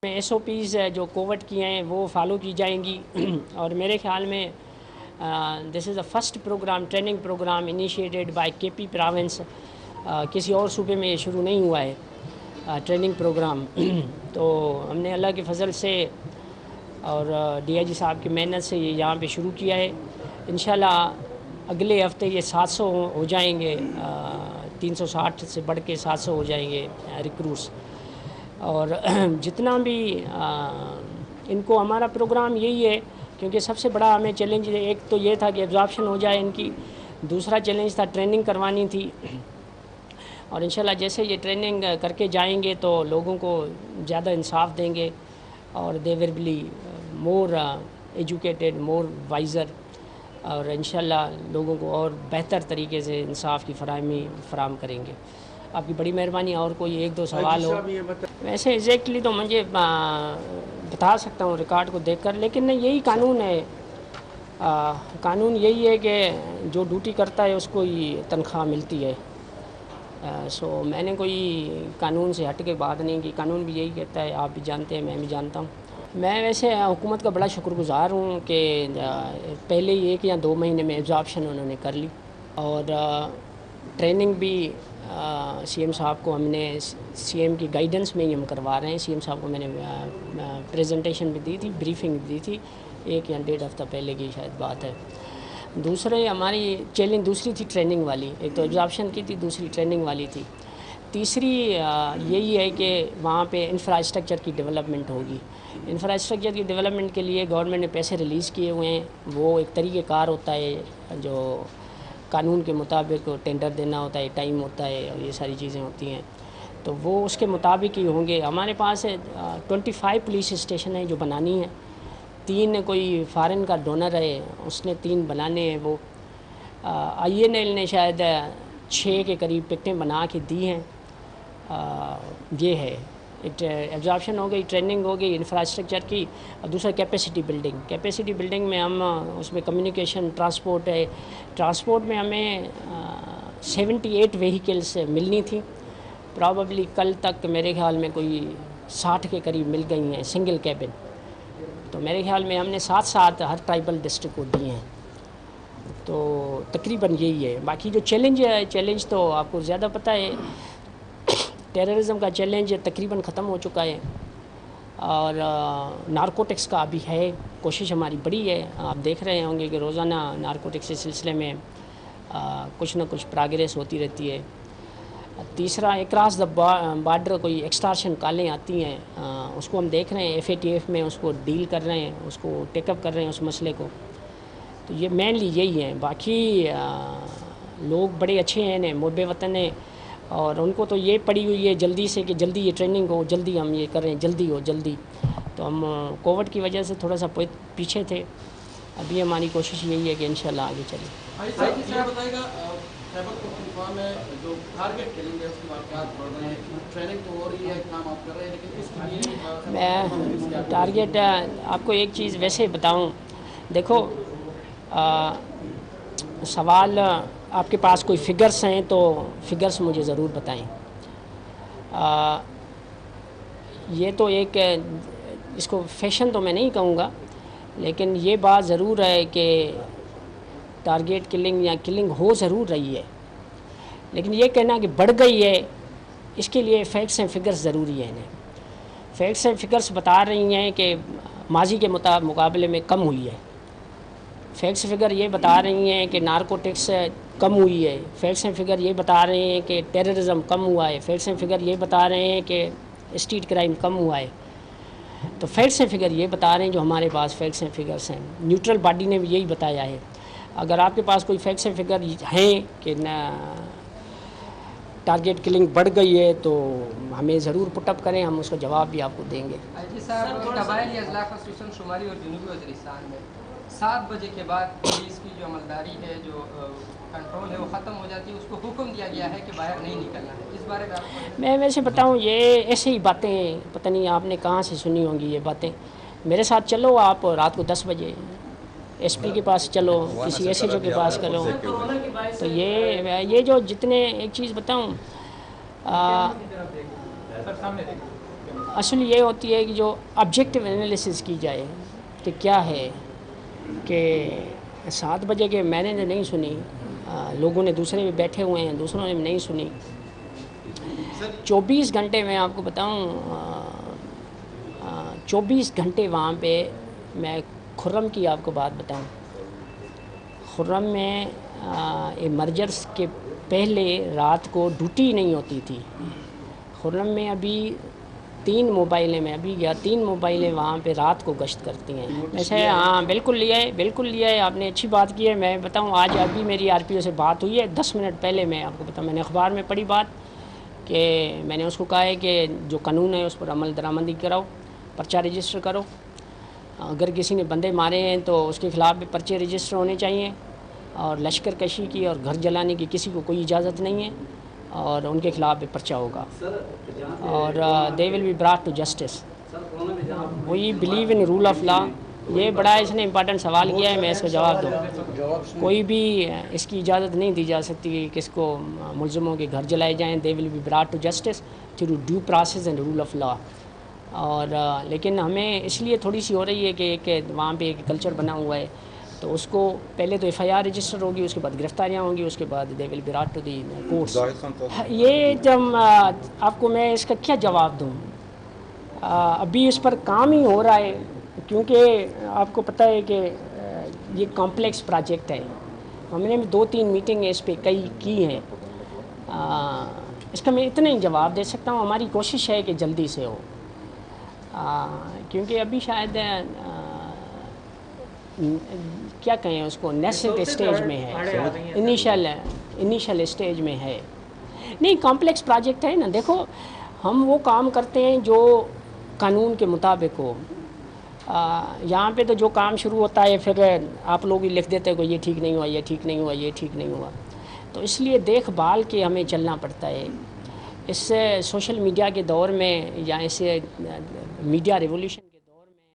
میں S O Ps جو Covid کی ہیں وہ فالو کی جائیں گی اور میرے خیال میں this is a first program training program initiated by K P province. کسی اور صوبے میں یہ شروع نہیں ہوا ہے ٹریننگ پروگرام. تو ہم نے اللہ کے فضل سے اور ڈی آئی جی صاحب کی محنت سے یہ یہاں پہ شروع کیا ہے. انشاءاللہ اگلے ہفتے یہ 700 ہو جائیں گے, 360 سے بڑھ کے 700 ہو جائیں گے ریکروٹس. اور جتنا بھی ان کو ہمارا پروگرام یہی ہے, کیونکہ سب سے بڑا ہمیں چیلنج ایک تو یہ تھا کہ ایبزارپشن ہو جائے ان کی, دوسرا چیلنج تھا ٹریننگ کروانی تھی. اور انشاءاللہ جیسے یہ ٹریننگ کر کے جائیں گے تو لوگوں کو زیادہ انصاف دیں گے اور they will be more educated, more wiser, اور انشاءاللہ لوگوں کو اور بہتر طریقے سے انصاف کی فراہم کریں گے. آپ کی بڑی مہربانی. اور کوئی ایک دو سوال ہو؟ ویسے ایگزیکٹلی تو مجھے بتا سکتا ہوں ریکارڈ کو دیکھ کر, لیکن یہی قانون ہے. قانون یہی ہے کہ جو ڈیوٹی کرتا ہے اس کو ہی تنخواہ ملتی ہے. سو میں نے کوئی قانون سے ہٹ کے بات نہیں کی. قانون بھی یہی کہتا ہے, آپ بھی جانتے ہیں, میں بھی جانتا ہوں. میں ویسے حکومت کا بڑا شکر گزار ہوں کہ پہلے ہی 1 یا 2 مہینے میں ایبزارپشن انہوں نے کر لی. اور ٹریننگ بھی سی ایم صاحب کو ہم نے سی ایم کی گائیڈنس میں ہی ہم کروا رہے ہیں. سی ایم صاحب کو میں نے پریزنٹیشن بھی دی تھی, بریفنگ بھی دی تھی, 1 یا 1.5 ہفتہ پہلے کی شاید بات ہے. دوسرے ہماری چیلنج دوسری تھی ٹریننگ والی. ایک تو ایبزارپشن کی تھی, دوسری ٹریننگ والی تھی. تیسری یہی ہے کہ وہاں پہ انفراسٹرکچر کی ڈیولپمنٹ ہوگی. انفراسٹرکچر کی ڈیولپمنٹ کے لیے گورنمنٹ نے پیسے ریلیز کیے ہوئے ہیں. وہ ایک طریقہ کار ہوتا ہے جو قانون کے مطابق ٹینڈر دینا ہوتا ہے, ٹائم ہوتا ہے, اور یہ ساری چیزیں ہوتی ہیں. تو وہ اس کے مطابق ہی ہوں گے. ہمارے پاس 25 پولیس اسٹیشن ہیں جو بنانی ہیں. 3 کوئی فارن کا ڈونر ہے, اس نے 3 بنانے ہیں. وہ آئی این ایل نے شاید 6 کے قریب پکٹیں بنا کے دی ہیں. یہ ہے ایک ایبزارپشن ہو گئی, ٹریننگ ہو گئی انفراسٹرکچر کی, اور دوسرا کیپیسٹی بلڈنگ. کیپیسٹی بلڈنگ میں ہم اس میں کمیونیکیشن, ٹرانسپورٹ ہے. ٹرانسپورٹ میں ہمیں 78 وہیکلس ملنی تھیں. پرابیبلی کل تک میرے خیال میں کوئی 60 کے قریب مل گئی ہیں سنگل کیبن. تو میرے خیال میں ہم نے 7 ہر ٹرائبل ڈسٹرکٹ کو دیے ہیں. تو تقریباً یہی ہے. باقی جو چیلنج ہے, چیلنج تو آپ کو زیادہ پتہ ہے, ٹیررزم کا چیلنج تقریباً ختم ہو چکا ہے, اور نارکوٹکس کا ابھی ہے. کوشش ہماری بڑی ہے. آپ دیکھ رہے ہوں گے کہ روزانہ نارکوٹکس کے سلسلے میں کچھ نہ کچھ پراگریس ہوتی رہتی ہے. تیسرا اکراس دا بارڈر کوئی ایکسٹارشن کالیں آتی ہیں, اس کو ہم دیکھ رہے ہیں. ایف اے ٹی ایف میں اس کو ڈیل کر رہے ہیں, اس کو ٹیک اپ کر رہے ہیں اس مسئلے کو. تو یہ مینلی یہی ہیں. باقی لوگ بڑے اچھے ہیں, محب وطن ہیں, اور ان کو تو یہ پڑی ہوئی ہے جلدی سے کہ جلدی یہ ٹریننگ ہو, جلدی ہم یہ کریں, جلدی ہو جلدی. تو ہم کووڈ کی وجہ سے تھوڑا سا پیچھے تھے. ابھی ہماری کوشش یہی ہے کہ انشاءاللہ آگے چلیں. یہ بتائے گا خیبر پختونخوا میں جو ٹارگیٹ کلنگ ہے اس کی واقعات بڑھ رہے ہیں, ٹریننگ تو ہو رہی ہے, کام آپ کر رہے ہیں, لیکن اس کے لیے میں ٹارگیٹ آپ کو ایک چیز ویسے بتاؤں. دیکھو, سوال آپ کے پاس کوئی فگرس ہیں تو فگرس مجھے ضرور بتائیں. یہ تو ایک اس کو فیشن تو میں نہیں کہوں گا, لیکن یہ بات ضرور ہے کہ ٹارگیٹ کلنگ یا کلنگ ہو ضرور رہی ہے, لیکن یہ کہنا کہ بڑھ گئی ہے, اس کے لیے فیکٹس اینڈ فگرس ضروری ہیں. انہیں فیکٹس اینڈ فگرس بتا رہی ہیں کہ ماضی کے مقابلے میں کم ہوئی ہے. فیکٹس فگر یہ بتا رہی ہیں کہ نارکوٹکس کم ہوئی ہے. فیکٹس اینڈ فگر یہ بتا رہے ہیں کہ ٹیررزم کم ہوا ہے. فیکٹس اینڈ فگر یہ بتا رہے ہیں کہ اسٹریٹ کرائم کم ہوا ہے. تو فیکٹس اینڈ فگر یہ بتا رہے ہیں جو ہمارے پاس فیکٹس اینڈ فگرس ہیں. نیوٹرل باڈی نے بھی یہی بتایا ہے. اگر آپ کے پاس کوئی فیکٹس اینڈ فگر ہیں کہ ٹارگیٹ کلنگ بڑھ گئی ہے تو ہمیں ضرور پٹ اپ کریں, ہم اس کا جواب بھی آپ کو دیں گے. جی صاحب, قبائلی اضلاع خصوصاً شمالی اور جنوبی وزیرستان میں 7 بجے کے بعد پولیس کی جو عملداری ہے, جو کنٹرول ہے, وہ ختم ہو جاتی ہے. اس کو حکم دیا گیا ہے کہ باہر نہیں نکلنا ہے. اس بارے میں آپ میں ویسے بتاؤں, یہ ایسے ہی باتیں پتہ نہیں آپ نے کہاں سے سنی ہوں گی یہ باتیں. میرے ساتھ چلو آپ رات کو 10 بجے ایس پی کے پاس چلو, کسی ایس ایچ او کے پاس کرو. تو یہ جو جتنے, ایک چیز بتاؤں, اصل یہ ہوتی ہے کہ جو آبجیکٹیو انالیسس کی جائے کہ کیا ہے کہ 7 بجے کے میں نے نہیں سنی، لوگوں نے دوسرے بھی بیٹھے ہوئے ہیں، دوسروں نے بھی نہیں سنی۔ 24 گھنٹے میں آپ کو بتاؤں، 24 گھنٹے وہاں پہ میں خرم کی آپ کو بات بتاؤں، خرم میں ایمرجنس کے پہلے رات کو ڈیوٹی نہیں ہوتی تھی۔ خرم میں ابھی 3 موبائلیں، میں ابھی گیا 3 موبائلیں وہاں پہ رات کو گشت کرتی ہیں۔ ویسے ہاں بالکل لیا ہے آپ نے، اچھی بات کی ہے۔ میں بتاؤں آج ابھی میری آر پی او سے بات ہوئی ہے 10 منٹ پہلے، میں آپ کو بتاؤں میں نے اخبار میں پڑھی بات کہ میں نے اس کو کہا ہے کہ جو قانون ہے اس پر عمل درآمدی کراؤ، پرچہ رجسٹر کرو، اگر کسی نے بندے مارے ہیں تو اس کے خلاف بھی پرچے رجسٹر ہونے چاہیے، اور لشکر کشی کی اور گھر جلانے کی کسی کو کوئی اجازت نہیں ہے، اور ان کے خلاف بھی پرچہ ہوگا، اور they will be brought to justice. We believe in rule of law. یہ بڑا اس نے امپارٹنٹ سوال کیا ہے، میں اس کا جواب دوں۔ کوئی بھی اس کی اجازت نہیں دی جا سکتی کہ کس کو ملزموں کے گھر جلائے جائیں۔ They will be brought to justice through due process and rule of law. اور لیکن ہمیں اس لیے تھوڑی سی ہو رہی ہے کہ وہاں پہ ایک کلچر بنا ہوا ہے، تو اس کو پہلے تو ایف آئی آر رجسٹر ہوگی، اس کے بعد گرفتاریاں ہوں گی، اس کے بعد they will be brought to the courts. یہ جب آپ کو میں اس کا کیا جواب دوں، ابھی اس پر کام ہی ہو رہا ہے، کیونکہ آپ کو پتہ ہے کہ یہ کمپلیکس پروجیکٹ ہے۔ ہم نے 2-3 میٹنگیں اس پہ کی ہیں۔ اس کا میں اتنا ہی جواب دے سکتا ہوں، ہماری کوشش ہے کہ جلدی سے ہو، کیونکہ ابھی شاید کیا کہیں اس کو نیسنٹ اسٹیج میں ہے، انیشل اسٹیج میں ہے۔ نہیں، کمپلیکس پروجیکٹ ہے نا، دیکھو ہم وہ کام کرتے ہیں جو قانون کے مطابق ہو۔ یہاں پہ تو جو کام شروع ہوتا ہے پھر آپ لوگ ہی لکھ دیتے ہیں کہ یہ ٹھیک نہیں ہوا، یہ ٹھیک نہیں ہوا، یہ ٹھیک نہیں ہوا، تو اس لیے دیکھ بھال کے ہمیں چلنا پڑتا ہے۔ اس سے سوشل میڈیا کے دور میں یا ایسے میڈیا ریولیوشن